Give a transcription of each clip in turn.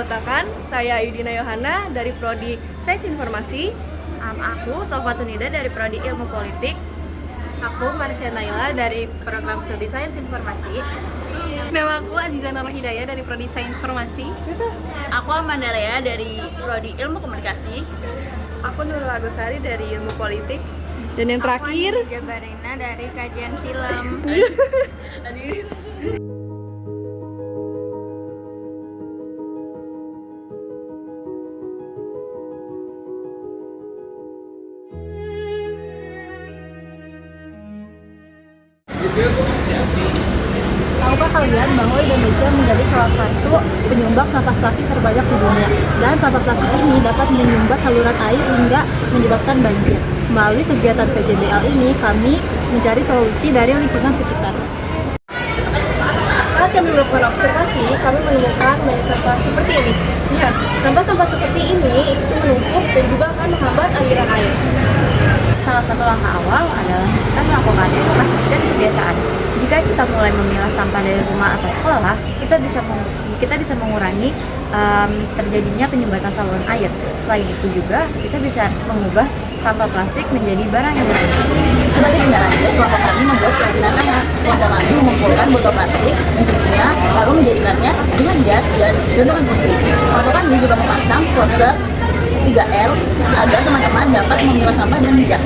perkenalkan, saya Yudina Yohana dari Prodi Sains Informasi. Aku Sofatunida dari Prodi Ilmu Politik. Aku Marsha Naila dari Program Studi Sains Informasi. Nama aku Aziza Nur Hidayah dari Prodi Sains Informasi. Aku Amanda Rea dari Prodi Ilmu Komunikasi. Aku Nurul Agusari dari Ilmu Politik. Dan yang terakhir, Aku Jabarina dari Kajian Film. Tahukah kalian bahwa Indonesia menjadi salah satu penyumbang sampah plastik terbanyak di dunia, dan sampah plastik ini dapat menyumbat saluran air hingga menyebabkan banjir. Melalui kegiatan PJBL ini, kami mencari solusi dari lingkungan sekitar. Saat kami melakukan observasi, kami menemukan banyak sampah seperti ini. Lihat, sampah-sampah seperti ini itu menumpuk dan juga akan menghambat aliran air. Salah satu langkah awal adalah kita melakukan edukasi dan kebiasaan. Jika kita mulai memilah sampah dari rumah atau sekolah, kita bisa mengurangi terjadinya penyumbatan saluran air. Selain itu juga kita bisa mengubah sampah plastik menjadi barang yang berguna. Sebagai tindak lanjut, kelompok kami membuat kerajinan tangan. Kelompok kami mengumpulkan botol plastik, mencucinya, lalu menjadikannya dengan jas dan gantungan putih. Kelompok kami juga memasang poster 3R agar teman-teman dapat memilah sampah dengan bijak.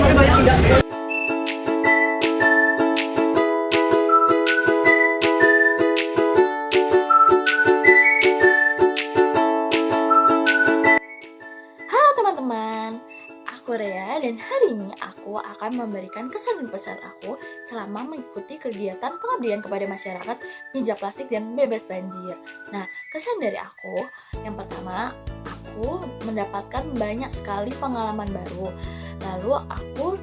Halo teman-teman, aku Rea dan hari ini aku akan memberikan kesan dan pesan aku selama mengikuti kegiatan pengabdian kepada masyarakat Mijak Plastik dan Bebas Banjir. Nah, kesan dari aku, yang pertama, aku mendapatkan banyak sekali pengalaman baru. Lalu aku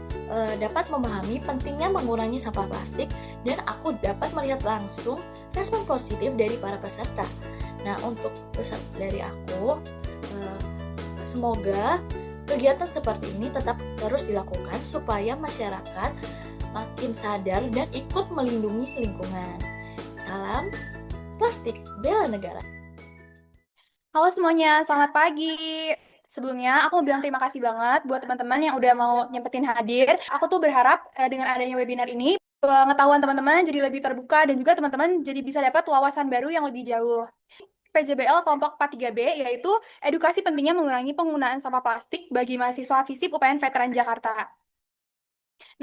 dapat memahami pentingnya mengurangi sampah plastik dan aku dapat melihat langsung respon positif dari para peserta. Nah, untuk pesan dari aku, semoga kegiatan seperti ini tetap terus dilakukan supaya masyarakat makin sadar dan ikut melindungi lingkungan. Salam plastik, bela negara. Halo semuanya, selamat pagi. Sebelumnya, aku mau bilang terima kasih banget buat teman-teman yang udah mau nyempetin hadir. Aku tuh berharap dengan adanya webinar ini, pengetahuan teman-teman jadi lebih terbuka dan juga teman-teman jadi bisa dapat wawasan baru yang lebih jauh. PJBL kelompok 43B yaitu edukasi pentingnya mengurangi penggunaan sampah plastik bagi mahasiswa FISIP UPN Veteran Jakarta.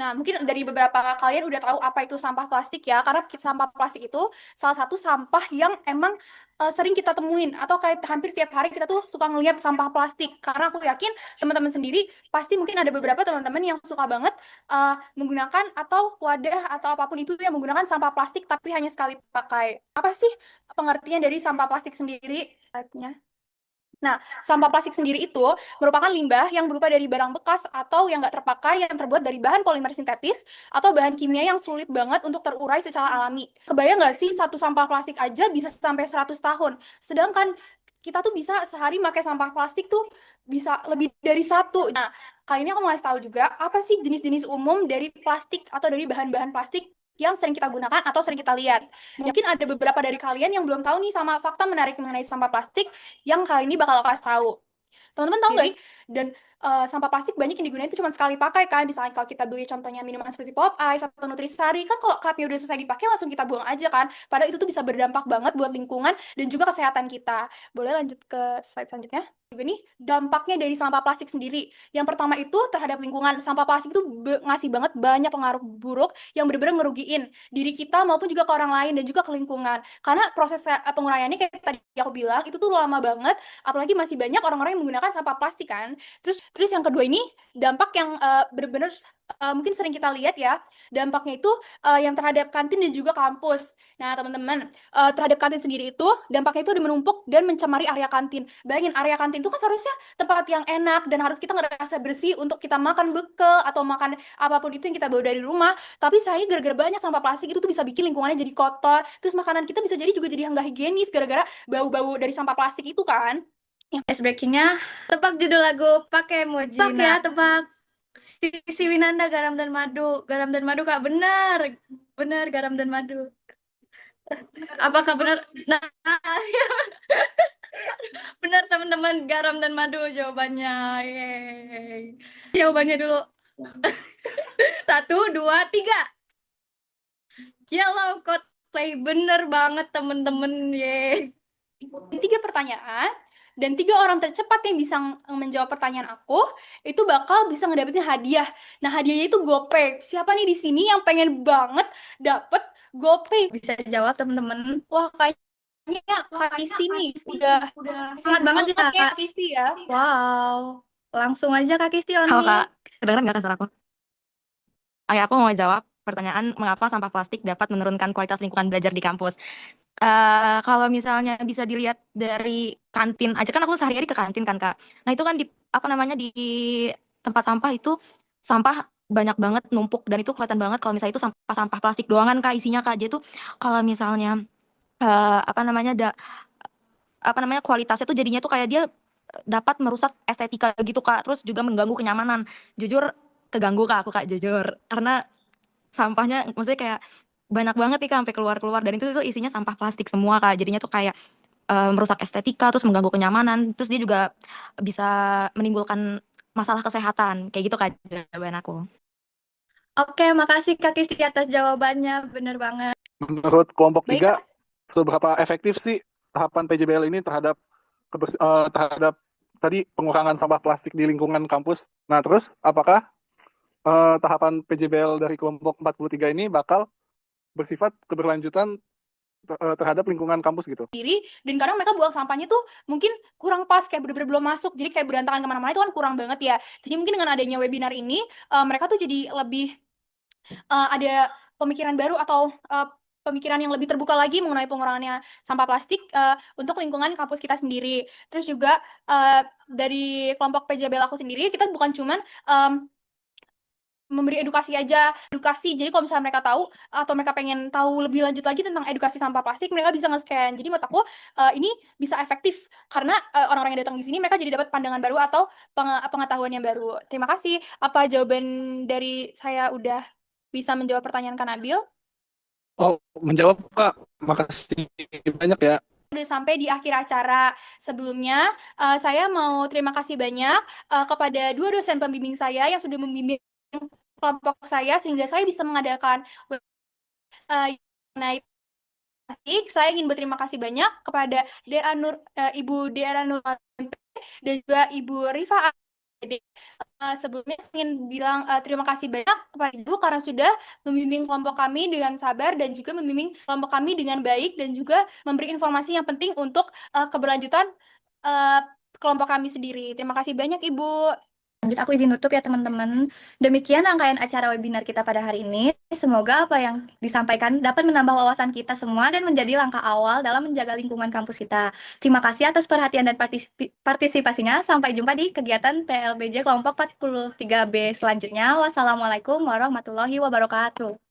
Nah, mungkin dari beberapa kalian udah tahu apa itu sampah plastik ya, karena sampah plastik itu salah satu sampah yang emang sering kita temuin, atau kayak hampir tiap hari kita tuh suka ngelihat sampah plastik. Karena aku yakin teman-teman sendiri pasti mungkin ada beberapa teman-teman yang suka banget menggunakan atau wadah atau apapun itu yang menggunakan sampah plastik tapi hanya sekali pakai. Apa sih pengertian dari sampah plastik sendiri? Nah, sampah plastik sendiri itu merupakan limbah yang berupa dari barang bekas atau yang nggak terpakai yang terbuat dari bahan polimer sintetis atau bahan kimia yang sulit banget untuk terurai secara alami. Kebayang nggak sih satu sampah plastik aja bisa sampai 100 tahun? Sedangkan kita tuh bisa sehari pakai sampah plastik tuh bisa lebih dari satu. Nah, kali ini aku mau kasih tahu juga apa sih jenis-jenis umum dari plastik atau dari bahan-bahan plastik yang sering kita gunakan atau sering kita lihat. Mungkin ada beberapa dari kalian yang belum tahu nih sama fakta menarik mengenai sampah plastik yang kali ini bakal aku kasih tahu. Teman-teman tahu nggak sih? Dan sampah plastik banyak yang digunakan itu cuma sekali pakai kan. Misalnya kalau kita beli contohnya minuman seperti Pop Ice atau Nutrisari, kan kalau cupnya udah selesai dipakai langsung kita buang aja kan. Padahal itu tuh bisa berdampak banget buat lingkungan dan juga kesehatan kita. Boleh lanjut ke slide selanjutnya? Juga nih dampaknya dari sampah plastik sendiri. Yang pertama itu terhadap lingkungan. Sampah plastik itu ngasih banget banyak pengaruh buruk yang benar-benar ngerugiin diri kita maupun juga ke orang lain dan juga ke lingkungan. Karena proses penguraiannya kayak tadi aku bilang itu tuh lama banget, apalagi masih banyak orang-orang yang menggunakan sampah plastik kan. Terus yang kedua ini dampak yang benar-benar mungkin sering kita lihat ya. Dampaknya itu yang terhadap kantin dan juga kampus. Nah, teman-teman, terhadap kantin sendiri itu dampaknya itu udah menumpuk dan mencemari area kantin. Bayangin area kantin itu kan seharusnya tempat yang enak dan harus kita ngerasa bersih untuk kita makan bekal atau makan apapun itu yang kita bawa dari rumah. Tapi sayangnya gara-gara banyak sampah plastik itu tuh bisa bikin lingkungannya jadi kotor. Terus makanan kita bisa jadi juga jadi nggak higienis gara-gara bau-bau dari sampah plastik itu kan. Ice breakingnya tebak judul lagu pakai emoji. Tebak ya, tebak. Sisi Winanda garam dan madu. Garam dan madu Kak, benar. Benar garam dan madu. Apakah benar? Nah, Benar teman-teman, garam dan madu jawabannya. Yeay. Jawabannya dulu. Satu, dua, tiga. Yellow Coldplay. Bener banget teman-teman. Yeay. Tiga pertanyaan dan tiga orang tercepat yang bisa menjawab pertanyaan aku itu bakal bisa ngedapetin hadiah. Nah, hadiahnya itu GoPay. Siapa nih di sini yang pengen banget dapet GoPay? Bisa jawab teman-teman. Wah, kayaknya Kak Kisti nih udah semangat banget ya Kak Kisti ya. Wow. Langsung aja Kak Kisti on Halo me. Kak, kedengeran nggak Kak suaraku? Oh ya, aku mau jawab pertanyaan mengapa sampah plastik dapat menurunkan kualitas lingkungan belajar di kampus. Kalau misalnya bisa dilihat dari kantin aja, kan aku sehari-hari ke kantin kan Kak. Nah itu kan di apa namanya di tempat sampah itu sampah banyak banget numpuk dan itu kelihatan banget kalau misalnya itu sampah-sampah plastik doangan Kak isinya Kak. Jadi tuh kalau misalnya apa namanya apa namanya kualitasnya tuh jadinya tuh kayak dia dapat merusak estetika gitu Kak, terus juga mengganggu kenyamanan. Jujur keganggu Kak aku Kak jujur. Karena sampahnya maksudnya kayak banyak banget nih Kak sampai keluar-keluar dan itu isinya sampah plastik semua Kak. Jadinya tuh kayak merusak estetika terus mengganggu kenyamanan. Terus dia juga bisa menimbulkan masalah kesehatan. Kayak gitu Kak jawaban aku. Oke, makasih Kak Kisti atas jawabannya. Bener banget. Menurut kelompok Baik, 3, seberapa efektif sih tahapan PJBL ini terhadap terhadap tadi pengurangan sampah plastik di lingkungan kampus? Nah, terus apakah tahapan PJBL dari kelompok 43 ini bakal bersifat keberlanjutan terhadap lingkungan kampus gitu? diri dan kadang mereka buang sampahnya tuh mungkin kurang pas kayak bener-bener belum masuk jadi kayak berantakan kemana-mana itu kan kurang banget ya jadi mungkin dengan adanya webinar ini mereka tuh jadi lebih ada pemikiran baru atau pemikiran yang lebih terbuka lagi mengenai pengurangannya sampah plastik untuk lingkungan kampus kita sendiri. Terus juga dari kelompok PJBL aku sendiri kita bukan cuman memberi edukasi aja, edukasi. Jadi kalau misalnya mereka tahu atau mereka pengen tahu lebih lanjut lagi tentang edukasi sampah plastik, mereka bisa nge-scan. Jadi menurut aku ini bisa efektif karena orang-orang yang datang di sini mereka jadi dapat pandangan baru atau pengetahuan yang baru. Terima kasih. Apa jawaban dari saya udah bisa menjawab pertanyaan Kak Nabil? Oh, menjawab Kak. Makasih banyak ya. Udah sampai di akhir acara. Sebelumnya, saya mau terima kasih banyak kepada dua dosen pembimbing saya yang sudah membimbing kelompok saya sehingga saya bisa mengadakan naik plastik. Saya ingin berterima kasih banyak kepada Ibu Dera Nur dan juga Ibu Rifa. Sebelumnya saya ingin bilang terima kasih banyak kepada Ibu karena sudah membimbing kelompok kami dengan sabar dan juga membimbing kelompok kami dengan baik dan juga memberi informasi yang penting untuk keberlanjutan kelompok kami sendiri. Terima kasih banyak Ibu. Lanjut, aku izin tutup ya teman-teman. Demikian rangkaian acara webinar kita pada hari ini. Semoga apa yang disampaikan dapat menambah wawasan kita semua dan menjadi langkah awal dalam menjaga lingkungan kampus kita. Terima kasih atas perhatian dan partisipasinya. Sampai jumpa di kegiatan PLBJ kelompok 43B selanjutnya. Wassalamualaikum warahmatullahi wabarakatuh.